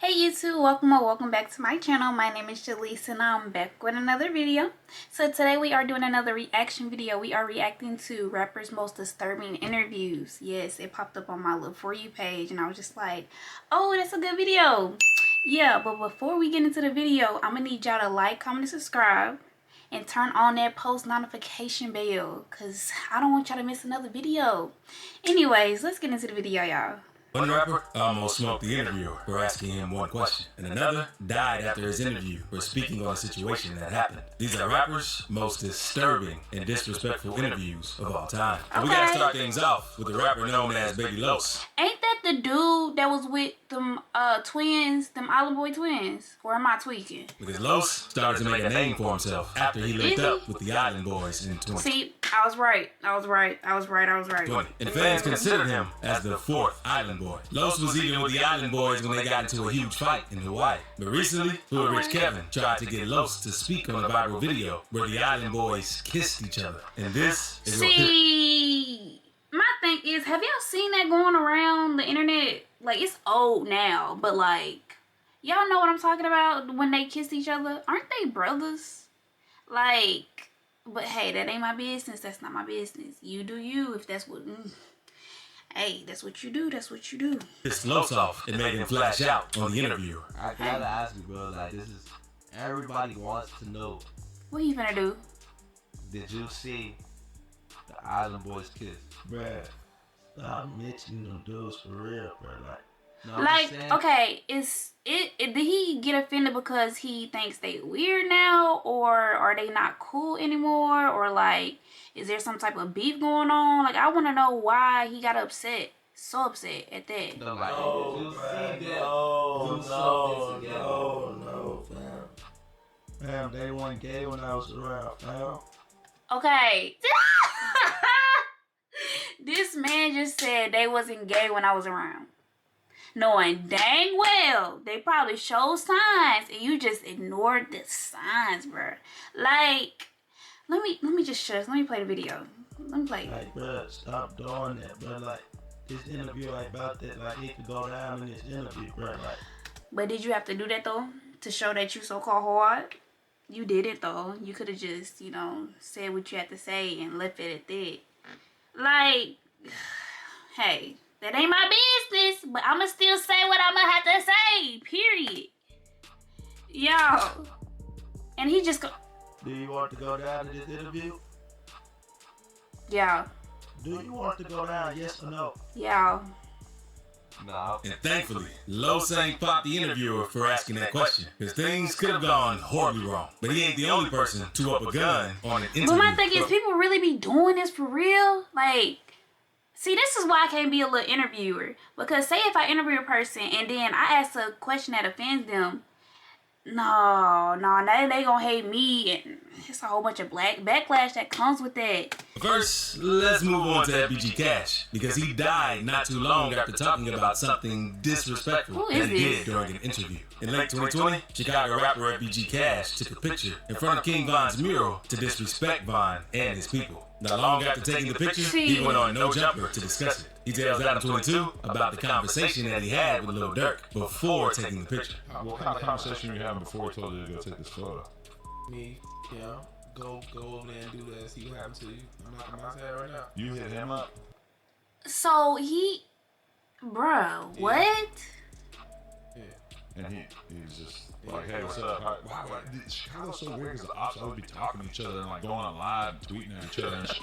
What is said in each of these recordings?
Hey YouTube, welcome back to my channel. My name is Jalise and I'm back with another video. So today we are doing another reaction video. We are reacting to rappers' most disturbing interviews. Yes, it popped up on my little For You page and I was just like, oh, that's a good video. Yeah, but before we get into the video, I'm gonna need y'all to like, comment, and subscribe and turn on that post notification bell because I don't want y'all to miss another video. Anyways, let's get into the video, y'all. One rapper almost smoked the interviewer for asking him one question, and another died after his interview for speaking on a situation that happened. These are rappers' most disturbing and disrespectful interviews of all time. And we gotta start things off with a rapper known as Baby Los. Ain't that the dude that was with them twins, them Island Boy twins? Or am I tweaking? Because Los started to make a name for himself after he linked up with the Island Boys in 20. See, I was right. 20. And fans considered him as the fourth Island Boy. Los was even with the Island Boys when they got into a huge fight in Hawaii. But recently, Hood Rich Kevin tried to get Los to speak on a viral video where the Island Boys kissed each other. And this is See, my thing is, have y'all seen that going around the internet? Like, it's old now, but like, y'all know what I'm talking about when they kiss each other? Aren't they brothers? Like, but hey, that ain't my business. That's not my business. You do you if that's what... Hey, that's what you do. That's what you do. Pissed Los off and made him flash out on the interview. I gotta ask you, bro. Like, this is... Everybody wants to know. What you finna do? Did you see the Island Boys kiss? Bruh, stop mentioning them dudes for real, bro. Okay, did he get offended because he thinks they weird now, or are they not cool anymore, or like, is there some type of beef going on? Like, I want to know why he got upset, so upset at that. No, like, No, did you bruh, see them no, do something together? no, fam. Fam, they weren't gay when I was around, fam. Okay. This man just said they wasn't gay when I was around. Knowing dang well they probably showed signs and you just ignored the signs, bro. Like, let me just shush. Let me play the video. Let me play it. Like, bro, stop doing that, bro. Like, this interview ain't about that. Like, it could go down in this interview, bro. Like, but did you have to do that though to show that you so-called hard? You did it though. You could have just, you know, said what you had to say and left it at that. Like, hey, that ain't my business, but I'ma still say what I'ma have to say, period. Yo. And he just go... do you want to go down in this interview? Yeah. Do you want to go down, yes or no? Yeah. No. And thankfully, Los ain't popped the interviewer for asking that question, because things could have gone horribly wrong. But he ain't the only person to up a gun on an interview. But my thing is, people really be doing this for real? Like, see, this is why I can't be a little interviewer. Because say if I interview a person and then I ask a question that offends them, no, now they gonna hate me, and it's a whole bunch of backlash that comes with that. First, let's move on to FBG Cash, because he died not too long after talking about something disrespectful that he did during an interview. In late 2020, Chicago rapper FBG Cash took a picture in front of King Von's mural to disrespect Von and his people. Not long after taking the picture, he went on No Jumper to discuss it. He tells Adam 22 about the conversation that he had with Lil Durk before taking the picture. What kind of conversation you having before he told you to go take this photo? Me, yeah, go over there and do that, see what happens to you. I'm not gonna say it right now. You hit him up? So he, bro, what? Yeah. And he's just like, hey, what's up? Wow, Chicago's so weird because the ops always be talking to each other and like going on live and tweeting at each other and shit.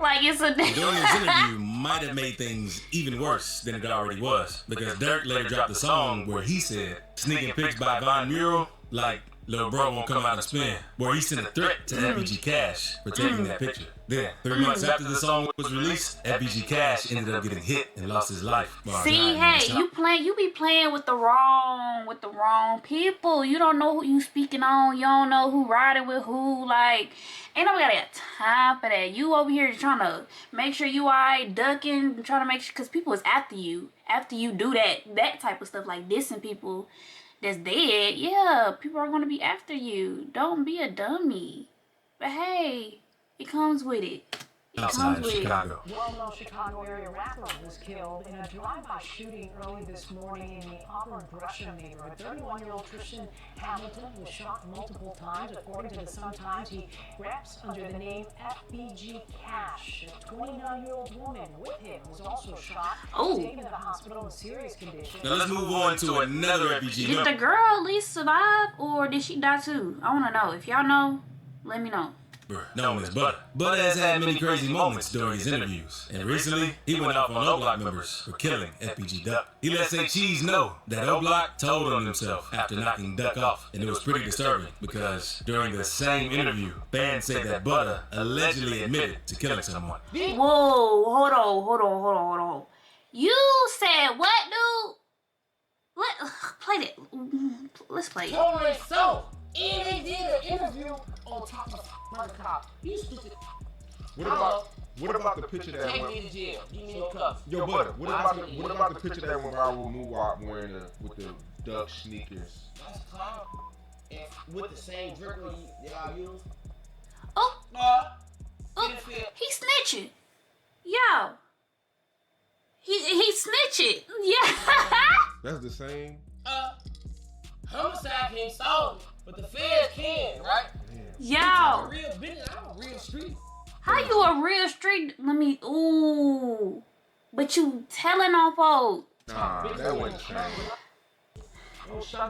Like, it's a... Doing this interview might have made things even worse than it already was, because Durk later dropped a song where he said, sneaking pics by Von mural, like, Lil Bro won't come out and spin, where he sent a threat to FBG Cash for taking that picture. Then, 3 months after the song was released, FBG Cash ended up getting hit and lost his life. See, hey, you be playing with the wrong people. You don't know who you speaking on. You don't know who riding with who. Like, ain't nobody got time for that. You over here trying to make sure you alright, ducking, trying to make sure, because people is after you. After you do that type of stuff, like dissing people that's dead, yeah, people are gonna be after you. Don't be a dummy. But hey, it comes with it. outside of Chicago. Well-known Chicago area rapper was killed in a drive-by shooting early this morning in the Upper Gresham neighborhood. 31-year-old Tristan Hamilton was shot multiple times. According to the Sun-Times, he raps under the name FBG Cash. A 29-year-old woman with him was also shot, taken to the hospital in serious condition. Now let's move on to another FBG. Did the girl at least survive, or did she die too? I want to know. If y'all know, let me know. Known as Butta. Butta has had many crazy moments during his interviews, and recently he went off on O-Block members for killing FBG Duck. He let Say Cheese know that O-Block told on himself after knocking Duck off, and it was pretty disturbing because during the same interview, fans said that Butta allegedly admitted to killing someone. Whoa, hold on. You said what, dude? Play that. Let's play it. Totally so. And they did an interview on top of Murder Cop. You stupid. What about the picture that Take went? me to jail. Give me your cuffs. Yo, Butta, what about the picture that went viral with Moonwalk wearing with the duck sneakers? That's clown. And with the same dripper y'all use. Oh, he snitching. Yo. He snitching. Yeah. That's the same. Homicide can't solve it, but the feds can, right? Yo. I'm a real business. I'm a real street. How you a real street? Ooh. But you telling on folks. Nah, that wasn't true.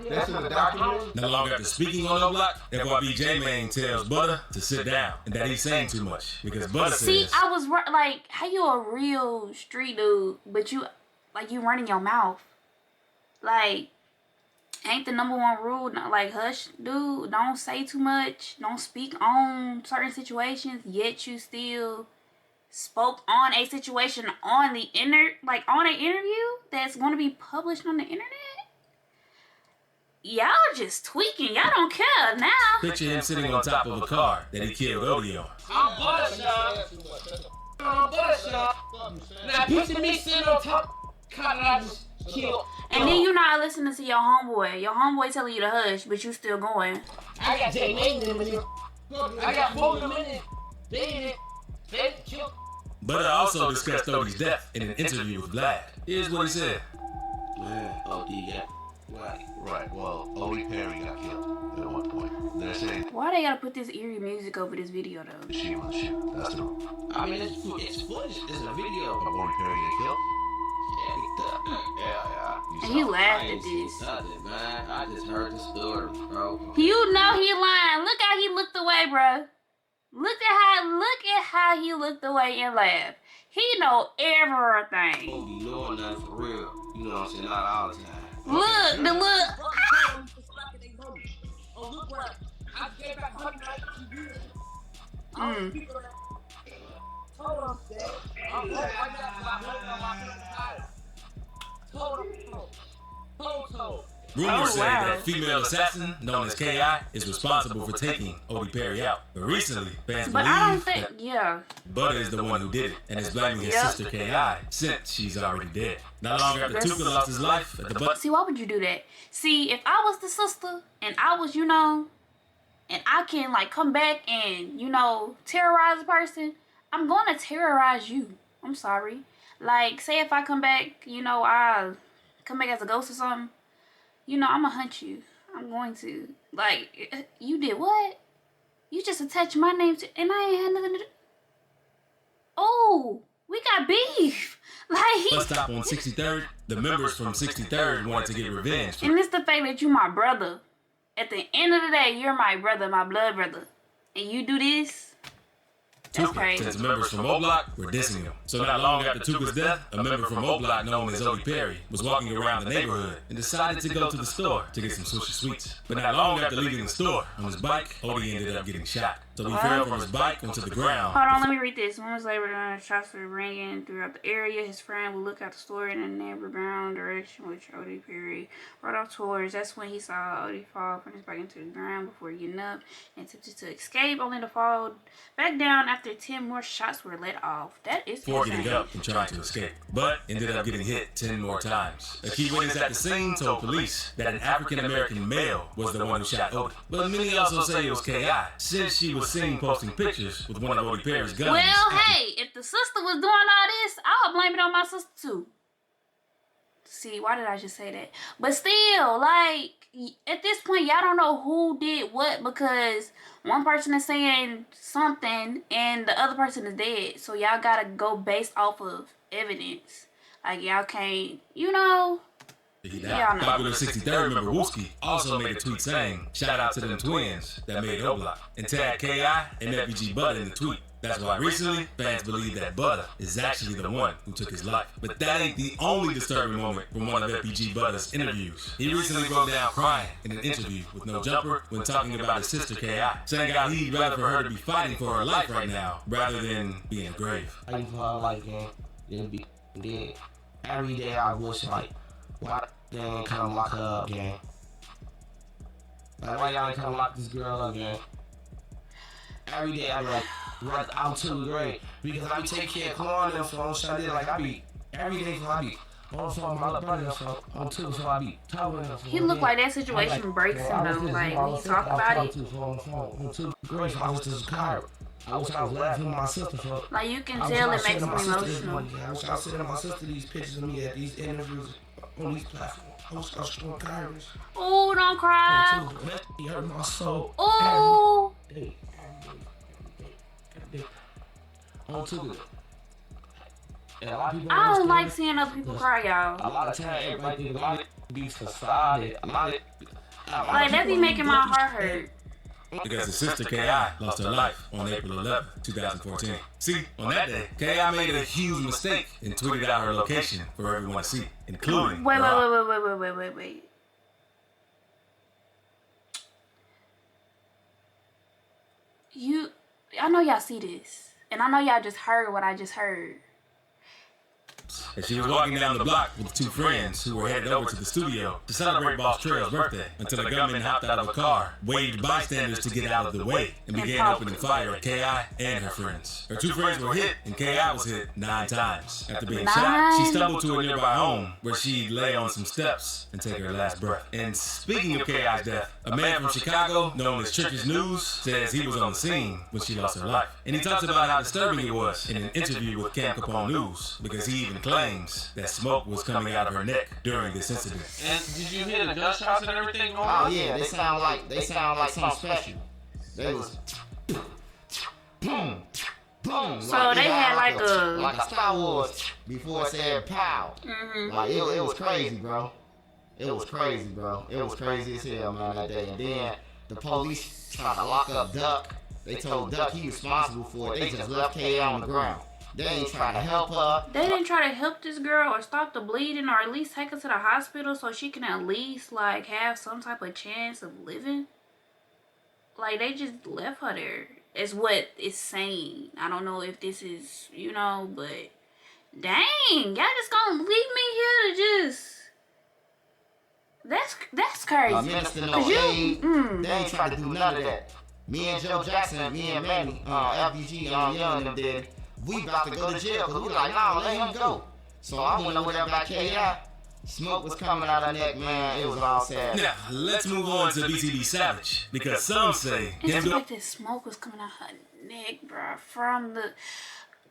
That's in the document. No longer after speaking on O-Block, FBG Mane tells Butta to sit down and that he's saying too much because Butta says. See, I was like, how you a real street dude, but you running your mouth? Like, ain't the #1 rule, like, hush, dude, don't say too much, don't speak on certain situations, yet you still spoke on a situation on the on an interview that's going to be published on the internet? Y'all just tweaking. Y'all don't care now. Picture him sitting on top of a car that he killed Odie on. I'm Butta, Now picture me sitting on top of the car that I just killed. And then you not listening to your homeboy. Your homeboy telling you to hush, but you still going. I got J Mane in there. I got both of them in there. They killed. Butta also discussed Odie's death in an interview with Vlad. Here's what he said. Man, OD got right. Well, Odie Perry got killed at one point. They're saying Why they gotta put this eerie music over this video though? she was shit. That's the. I mean, it's footage. It's a video. But Odie Perry got killed. Yeah. And he laughed at this. Nothing, man. I just heard the story, bro. You know he lying. Look how he looked away, bro. Look at how he looked away and laughed. He know everything. Odie knowing that for real. You know what I'm saying? Not all the time. Look. Oh, look what I gave back 190 years. Hold on, Dad. I'm going right now. Rumors say wow. that female assassin known as K.I. is responsible for taking Odie Perry out. But recently, fans But I don't believe think, yeah. Butta is the one who did it and is blaming his sister K.I. since she's already dead. Not long after Tuka lost his life at the Butta. See, why would you do that? See, if I was the sister and I was, and I can come back and, terrorize a person, I'm going to terrorize you. I'm sorry. Like, say if I come back, I come back as a ghost or something, I'm going to hunt you. I'm going to. Like, you did what? You just attached my name to, and I ain't had nothing to do. Oh, we got beef. Bus stop on 63rd, the members from 63rd wanted to get revenge. And it's the fact that you my brother. At the end of the day, you're my brother, my blood brother. And you do this? That's crazy. Since members from O-Block were dissing him. So not long after Tuka's death, a member from O-Block known as Odie Perry was walking around the neighborhood and decided to go to the store to get some sushi sweets. But not long after leaving the store, on his bike, Odie ended up getting shot. So he fell from his bike onto the ground. Hold on, let me read this. Moments later, shots were ringing throughout the area. His friend would look out the store in a neighborbound direction, which Odie Perry rode off towards. That's when he saw Odie fall from his bike into the ground before getting up and attempted to escape, only to fall back down after after 10 more shots were let off. That is before insane. getting up and trying to escape, but ended up getting hit 10 more times. A key witness at the scene told police that an African-American male was the one who shot Odie. But many also say it was K.I., since she was seen posting pictures with one of Odie Perry's guns. Well, hey, if the sister was doing all this, I would blame it on my sister too. See, why did I just say that? But still, like, at this point, y'all don't know who did what, because one person is saying something and the other person is dead. So y'all gotta go based off of evidence. Like, y'all can't, you know. Yeah, Popular 63rd member Wooski also made a tweet saying, "Shout out to them twins that made O Block," and tagged K.I. and FBG Butta in the tweet. That's why recently, fans believe that Butta is actually the one who took his life. But that ain't the only disturbing moment from one of FBG Butta's interviews. He recently broke down crying in an interview with No Jumper when talking about his sister K.I., saying how he'd rather for her to be fighting for her life right now rather than be in the grave. Fighting for her life, gang. Then be dead. Every day I wish, like, why they ain't come lock her up, gang? Like, why y'all ain't come lock this girl up, gang? Every day I be like, right out to the grave, because I be taking care of Corn and phone Sunday. Like, I be every day for I be on the phone, my little brother on too, so I be talking to him. He look like that situation breaks him though. Like, when you talk about it, I was just tired. I wish I was laughing at my sister for. like, you can tell it makes him emotional. I wish I was sending my sister these pictures of me at these interviews on these platforms. I was throwing tires. Oh, don't cry. He hurt my soul. Oh. On to it. I don't like seeing other people cry, y'all. A lot of times, everybody think a lot of be facade. Like, that be making my heart hurt. Because his sister K.I. lost her life on April 11, 2014. See, on that day, K.I. made a huge mistake and tweeted out her location for everyone to see, including Wait. I know y'all see this, and I know y'all just heard what I just heard. And she was walking down the block with two friends who were headed over to the studio to celebrate Boss Trail's birthday until a gunman hopped out of a car, waved bystanders to get out of the way, and began opening fire at K.I. and her friends. Her two friends were hit, and K.I. was hit 9 times. After being shot, she stumbled to a nearby home where she'd lay on some steps and take her last breath. And speaking of K.I.'s death, a man from Chicago, known as Church's News, says he was on the scene when she lost her life. And he talks about how disturbing it was in an interview with Cam Capone News, because he even claims that smoke was coming out of her neck during this incident. And did you hear the gunshots and everything going Oh on? yeah, they sound like something special. They was boom, boom. So they had like a Star Wars before it said pow. Like it was crazy, bro. It was crazy, bro. It was crazy as hell, man, that day. And then the police tried to lock up Duck. They told Duck he was responsible for it. They just left K.I. on the ground. They ain't trying to help her. They didn't try to help this girl or stop the bleeding or at least take her to the hospital so she can at least, like, have some type of chance of living. Like, they just left her there. Is what it's saying. I don't know if this is, you know, but dang, y'all just gonna leave me here to just. That's crazy. Minister no aid. They ain't trying to do none of that. Me and Joe Jackson, me and Manny, FBG, Young and them did. We about to go to jail because we like, nah, let him go. So I went over there by K.I. Smoke was coming out her neck, man. It was all sad. Now, let's move on to BTB Savage, because some say it's like this smoke was coming out her neck, bro, from the.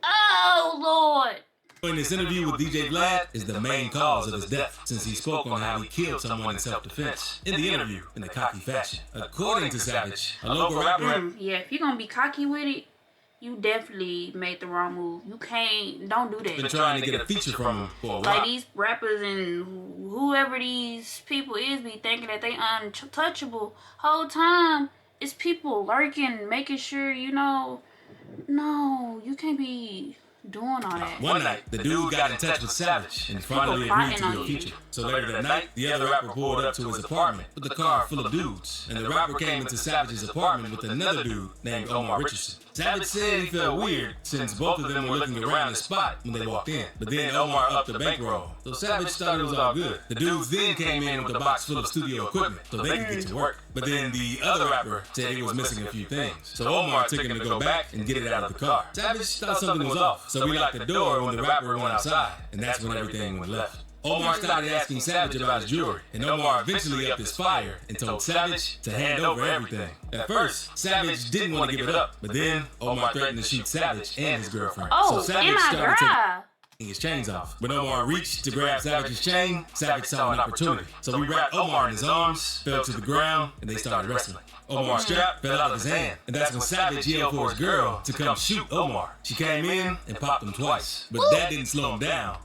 Oh, Lord. in this interview with DJ Vlad is the main cause of his death, since he spoke on how he killed someone in self-defense in the interview in a cocky fashion. According to Savage, a local rapper. Yeah, if you're gonna be cocky with it, you definitely made the wrong move. You don't do that. Been trying to get a feature from him for a while. Like these rappers and whoever these people is be thinking that they untouchable. Whole time it's people lurking, making sure no, you can't be doing all that. One night, the dude got in touch with Savage and finally agreed to do a feature. So later that night, the other rapper pulled up to his apartment with a car full of dudes, and the rapper came into Savage's apartment with another dude named Omar Richardson. Savage said he felt weird since both of them were looking around the spot when they walked in. But then Omar upped the bankroll, so Savage thought it was all good. The dudes then came in with a box full of studio equipment so they could get to work. But then the other rapper said he was missing a few things. So Omar took him to go back and get it out of the car. Savage thought something was off, so we locked the door when the rapper went outside, and that's when everything went left. Omar started asking Savage about his jewelry, and Omar eventually upped his fire and told Savage to hand over everything. At first, Savage didn't want to give it up, but then Omar threatened to shoot Savage and his girlfriend. Oh, so Savage started taking his chains off. When Omar reached to grab Savage's chain, Savage saw an opportunity. So he wrapped Omar in his arms, fell to the ground, and they started wrestling. Omar's strap fell out of his hand, and that's when Savage yelled for his girl to come shoot Omar. She came in and popped him twice, but that didn't slow him down.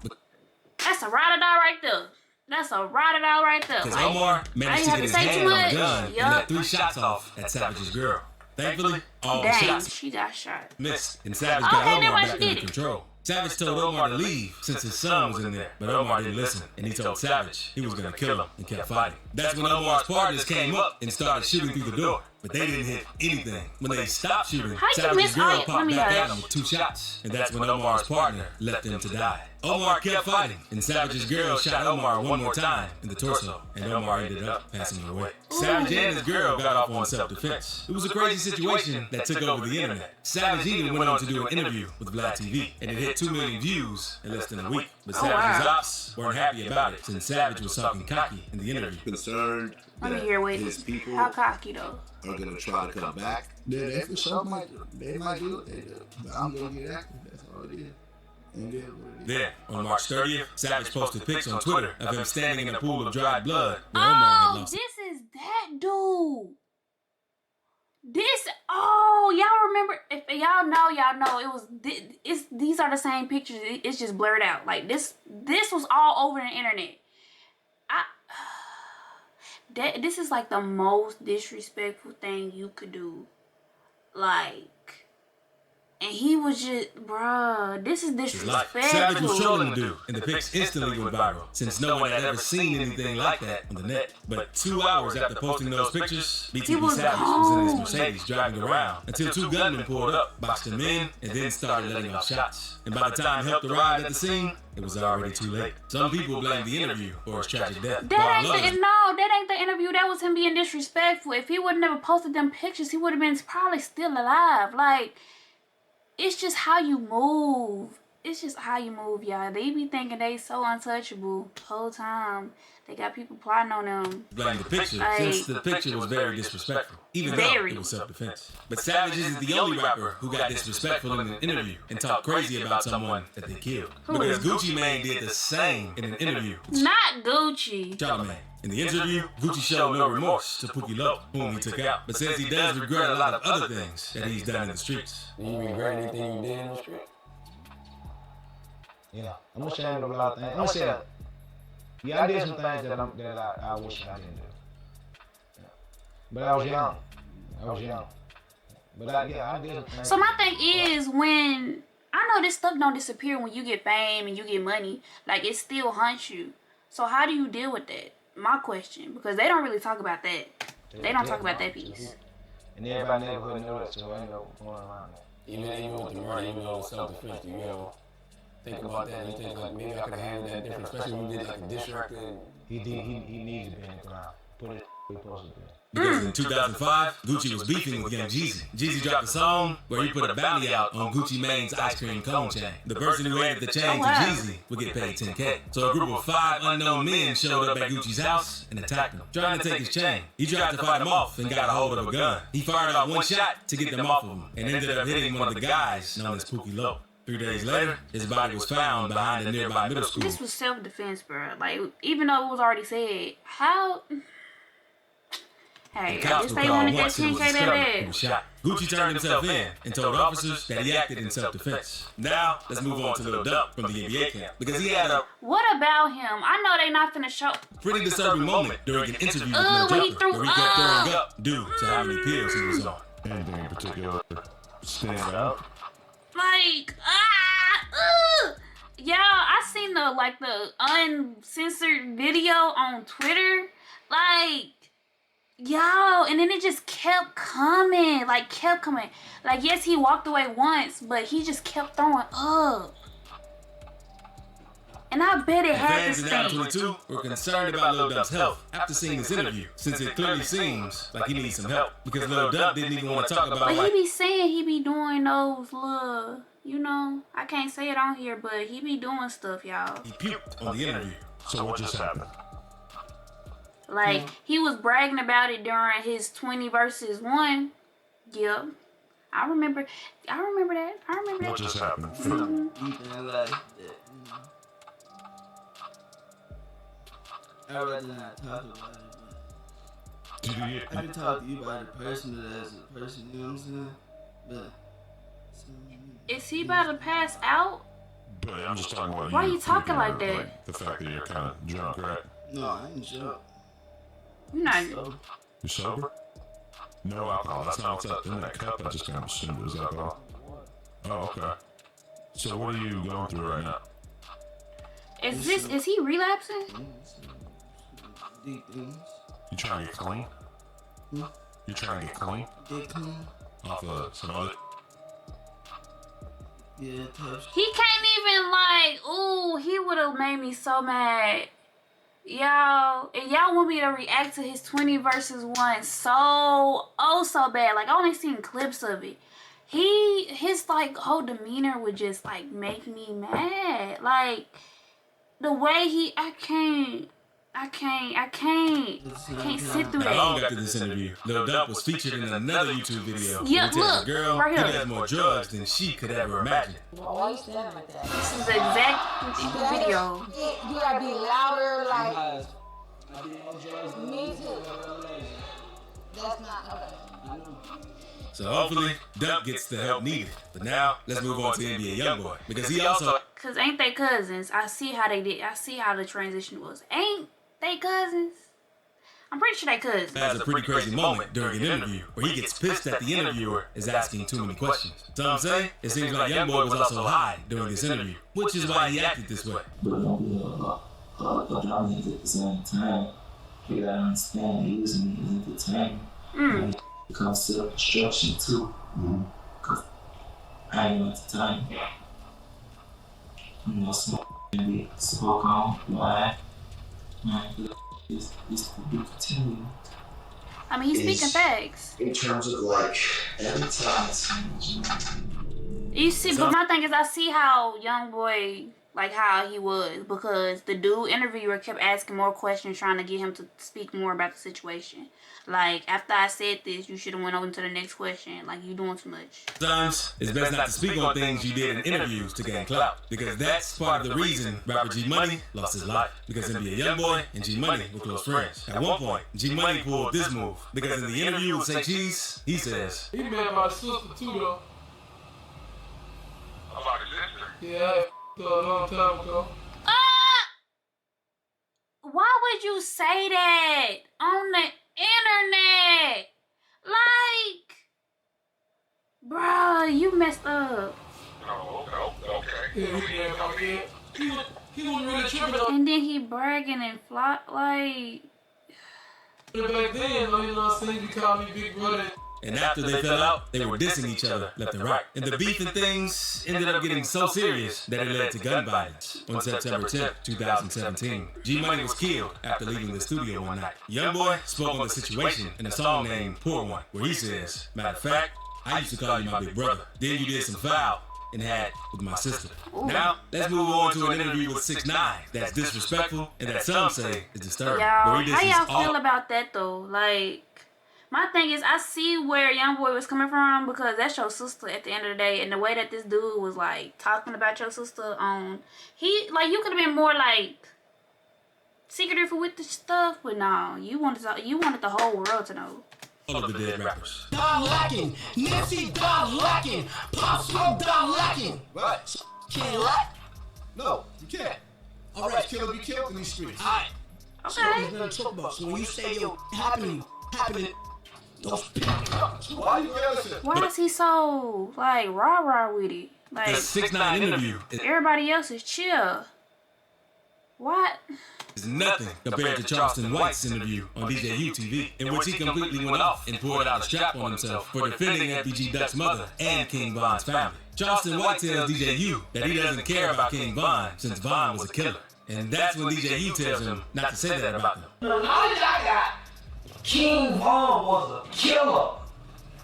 That's a ride or die right there. That's a ride or die right there. Because Omar managed to get his hand on the gun and let 3 shots off at Savage's girl. Thankfully, all the shots she got shot. missed, and Savage got Omar back under control. Savage told Omar to leave since his son was in there, but Omar didn't listen, and he told Savage he was going to kill him and kept fighting. That's when Omar's partners came up and started shooting through the door, but they didn't hit anything. When they stopped shooting, Savage's girl popped back at him with 2 shots, and that's when Omar's partner left him to die. Omar kept fighting, and Savage's girl shot Omar one more time in the torso, and Omar ended up passing away. Savage and his girl got off on self-defense. It was a crazy situation that took over the internet. Savage even went on to do an interview with Vlad TV, and it hit 2 million views in less than a week. But Savage's ops weren't happy about it, since Savage was talking cocky in the interview. Concerned Let me hear what his people how cocky though. are gonna try to come back. Yeah, they for sure might. They might do it. They do. But I'm gonna get active. That's all it is. Then, on March 30th, Savage posted pics on Twitter of him standing in a pool of dried blood where Omar had lost. This is that dude. Y'all remember? If y'all know, it was. These are the same pictures. It's just blurred out. Like this was all over the internet. This is like the most disrespectful thing you could do. Like. And he was just, bruh, this is disrespectful. Savage was trolling the dude, and the pics instantly went viral, since no one had ever seen anything like that on the net. But 2 hours after posting those pictures, BTB Savage was in his Mercedes driving around until 2 gunmen pulled up, boxed him in, and then started letting off shots. And by the time help arrived at the scene, it was already too late. Some people blame the interview for his tragic death. That ain't the interview. That was him being disrespectful. If he would have never posted them pictures, he would have been probably still alive. Like, it's just how you move. It's just how you move, y'all. They be thinking they so untouchable the whole time. They got people plotting on them. Blame the picture, since the picture was very disrespectful, even though it was self-defense. But Savage isn't the only rapper who got disrespectful in an interview and talked crazy about someone that they killed. Because Gucci Mane did the same in an interview. Not Gucci. Charlamagne. In the interview, Gucci showed no remorse to Pookie Loc, whom he took out, but says he does regret a lot of other things that he's done in the streets. Do you regret anything you did in the street? Yeah, I'm ashamed of a lot of things. I'm gonna say that. Yeah, I did some things that I wish I didn't do. Yeah. But I was young. But I did some things. So my thing is, when I know this stuff don't disappear when you get fame and you get money, like it still haunts you. So how do you deal with that? My question, because they don't really talk about that. They don't talk about that piece. And everybody in the neighborhood know that, so I ain't no going around that. Even with the murder, even though it's self-defense, you know, think about that and you think like maybe I could have handled that different, especially when you did like a diss record. He needs to be in the ground. Put it where he supposed to be. Because in 2005, Gucci was beefing with Young Jeezy. Jeezy dropped a song where he put a bounty out on Gucci Mane's ice cream cone chain. The person who added the chain to Jeezy would get paid $10K. So a group of 5 unknown men showed up at Gucci's house and attacked him, trying to take his chain. He tried to fight him off and got a hold of a gun. He fired off 1 shot to get them off of him and ended up hitting one of the guys known as Pookie Loc. 3 days later, his body was found behind a nearby middle school. This was self-defense, bro. Like, even though it was already said, how... Hey, I just say wanted that 10K that shot. Gucci turned himself in and told officers that he acted in self-defense. Now, let's move on to Lil Dump from the NBA camp, because he had a... What about him? I know they not finna show... pretty disturbing moment during an interview with Lil Jumper, where he kept throwing up due to how many pills he was on. Anything in particular stand out? Like, yeah, I seen the uncensored video on Twitter. Like, Yo, and then it just kept coming. Like, yes, he walked away once, but he just kept throwing up. And I bet it had to Fans in stink. 22 were concerned about Lil Dump's health after seeing this interview, since it clearly seems like he needs some help. Because Lil Dump didn't even want to talk about But like... he be saying he be doing those little, you know, I can't say it on here, but he be doing stuff, y'all. He puked on the interview. So what just happened? Like, he was bragging about it during his 20 versus 1. Yep. I remember that. What just happened? I'd rather not talk about it, Did you but I can talk to you about it personally as a person, you know what I'm saying? But Is he about to pass out? But I'm just talking about Why you you talking puking like or, that? the fact that you're kind of drunk, right? no, I ain't drunk. You not. So, You sober? No alcohol. That's not what's up in that cup. I just kind of assumed it was alcohol. Oh, okay. So what are you going through right now? Is he relapsing? deep things. You trying to get clean? You trying to get clean? Get clean. Off of some other... Yeah, touch. He can't even like, ooh, he would have made me so mad. Y'all, and y'all want me to react to his 20 versus 1 so bad. Like, I only seen clips of it. His like whole demeanor would just like make me mad. Like, the way I can't sit through Not long that. after this interview, Lil Dump was featured in another YouTube video. Yeah, where he tells look, a girl right he here. does more drugs than she could ever imagine. Why you standing like that? This is the exact video. You gotta be louder, like. Me too. That's not okay. So hopefully, Dump gets the help needed. But now, let's move on to NBA YoungBoy. Because he also... Cause ain't they cousins? I see how they did. I see how the transition was. Ain't they cousins? I'm pretty sure they cousins. has a pretty crazy moment during an interview where he gets pissed that the interviewer is asking too many questions. Some say it seems like YoungBoy was also high during this interview, which is why he acted this way. But don't be a dominant at the same time. You gotta understand using me as entertainment. It comes to construction too. Cause I ain't at the time. You know, some be spoke on, live. It's to be continued. I mean, he's speaking facts. In terms of like, every time it's You see, but my thing is, I see how YoungBoy, like how he was, because the dude interviewer kept asking more questions, trying to get him to speak more about the situation. Like, after I said this, you should have went over to the next question. Like, you doing too much. Sometimes it's best not to speak on things you did in interviews to gain clout, because that's part of the reason rapper G Money lost his life. Because NBA YoungBoy and G Money were close friends. At one point, G Money pulled this move, because in the interview with Say Cheese, he says, He met my sister too, though. About his sister? Yeah, I a long time ago. Why would you say that on the internet? Like, bruh, you messed up. Oh, okay. Yeah, he wasn't really tripping on And then he bragging and fly, like. it back then, you know what I'm saying? He called me Big Brother. and after they fell out, they were dissing each other left and right. And the beef and things ended up getting so serious that it led to gun violence. On September 10th, 2017, G Money was killed after leaving the studio one night. YoungBoy spoke on the situation in a song named Poor One, where he says, matter of fact, I used to call you my big brother. Then you did some foul and had with my sister. Now, let's move on to an interview with 6ix9ine that's disrespectful and that some say is disturbing. Y'all, how y'all feel about that though? Like, my thing is, I see where YoungBoy was coming from, because that's your sister at the end of the day, and the way that this dude was like talking about your sister he, like, you could have been more like secretive with the stuff, but no, you wanted the whole world to know. All of the dead rappers. Done lacking, Nancy done lacking, Pop Smoke done lacking. Right. Can't lack. No, you can't. All right, killer be killed in these streets. Alright. Okay. So there's nothing to talk about. So when you say yo happening, don't Why you jealous? Why is he so like rah-rah with it? The Like, 6ix9ine interview is everybody else is chill. What? Is nothing compared to Charleston White's interview on DJU TV, in which he completely went off and poured out a strap on himself for defending FBG Dutt's mother and King Von's family. Charleston White tells DJU that he doesn't care about King Von since Von was a killer. And that's when DJU tells him not to say that about him. The knowledge I got, King Von was a killer.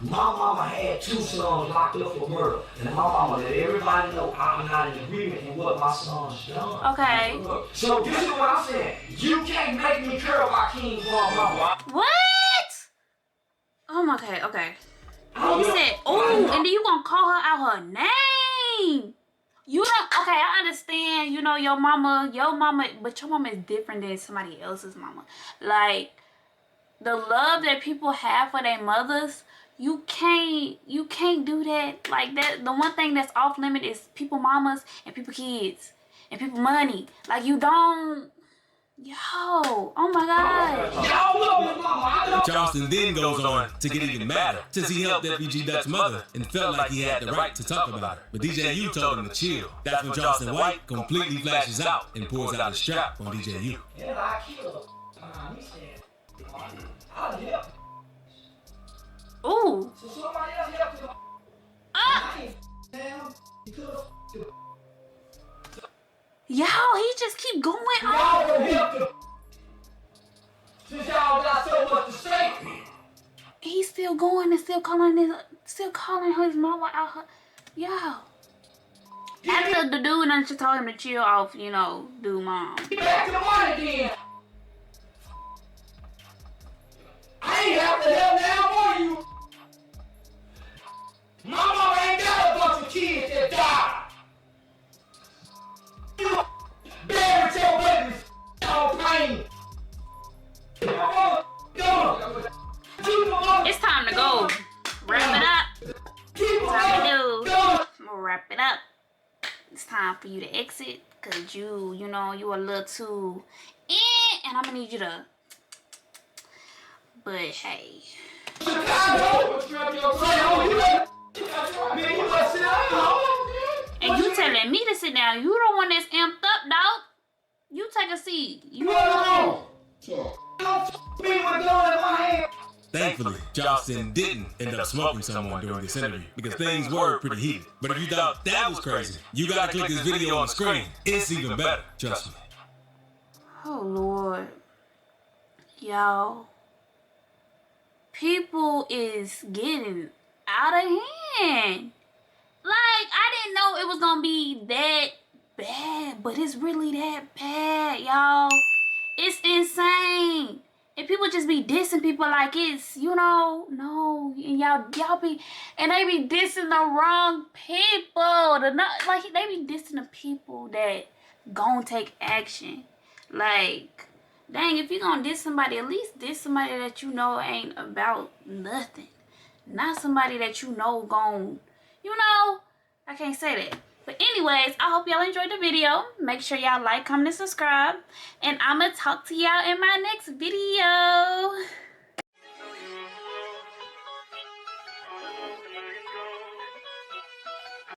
My mama had 2 sons locked up for murder. And my mama let everybody know I'm not in agreement in what my son's done. Okay. So this is what I'm saying. You can't make me care about King Von, mama. What? Oh my God, okay. You said, oh, and then you gonna call her out her name. You don't, okay, I understand, you know, your mama, but your mama is different than somebody else's mama. Like, the love that people have for their mothers, you can't do that. Like, that, the one thing that's off limit is people mamas and people kids and people money. Like, you don't, yo, oh my God. Charleston then goes on to get even madder since he helped FBG Dutt's mother and felt like he had the right to talk about her. But DJU told him to chill. That's when Charleston White completely flashes out and pulls out a strap on DJU. Yeah, I killed her. He said, I'll help. Ooh. So somebody else helped him. Yo, he just keep going on. Y'all gonna help him. Since y'all got so much to say. He's still going and still calling his mama out her. Yo. After the dude and just told him to chill off, you know, dude mom. Get back to the money then. I ain't have to help now, for you. My mama ain't got a bunch of kids that died. You buried your babies on pain. It's time to go. Wrap it up. Time to do. We'll wrap it up. It's time for you to exit, cause you know, you a little too and I'm gonna need you to. But hey. And you telling me to sit down. You the one that's amped up, dog. You take a seat. You Thankfully, Charleston didn't end up smoking someone during this interview because things were pretty heated. But if you thought that was crazy, you gotta click this video on the screen. It's even better, trust me. Oh Lord. Y'all. People is getting out of hand. Like, I didn't know it was gonna be that bad, but it's really that bad, y'all. It's insane. And people just be dissing people like it's, you know, no, and y'all be, and they be dissing the wrong people. Like, they be dissing the people that gon' take action. Like, dang, if you gonna diss somebody, at least diss somebody that you know ain't about nothing. Not somebody that you know gon', you know, I can't say that. But anyways, I hope y'all enjoyed the video. Make sure y'all like, comment, and subscribe. And I'ma talk to y'all in my next video.